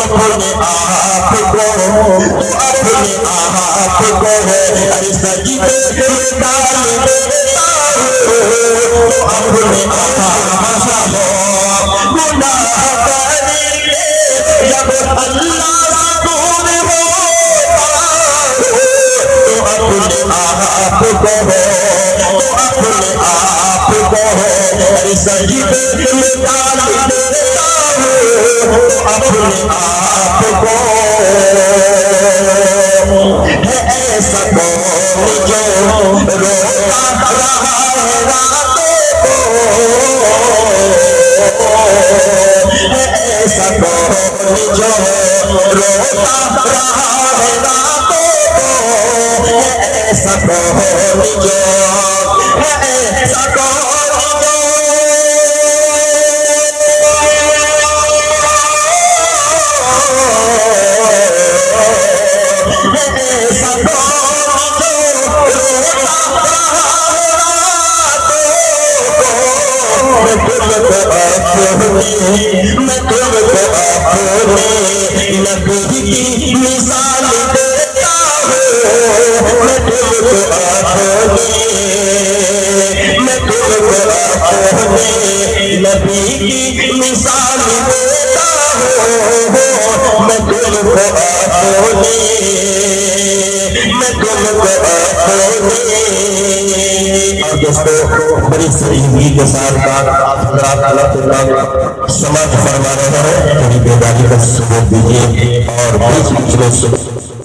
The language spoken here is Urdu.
اپنے آپ کو اپنے آپ کو ارے سجدے میں ڈال دیتا ہوں اپنے آپ کو گناہ کریں گے جب اللہ سے دور ہوتا تو اپنے آپ کو اپنے آپ کو سجدے میں ڈال دیتا ہوں اپنے آپ کو ہے ایسا کون جو روتا رہا ہے راتوں کو ہے ایسا کون جو روتا رہا ہے راتوں کو ہے ایسا کون جو ہے ایسا کون میں تم کو اپنے نبی کی مثال دیتا ہوں میں تم کو اپنے نبی کی مثال دیتا ہوں میں تم کو اپنے اور دوستو بڑی سنجیدگی کے ساتھ آپ حضرات اللہ تعالیٰ سماعت فرما رہے ہیں، تھوڑی بیداری کا ثبوت دیجیے اور بڑی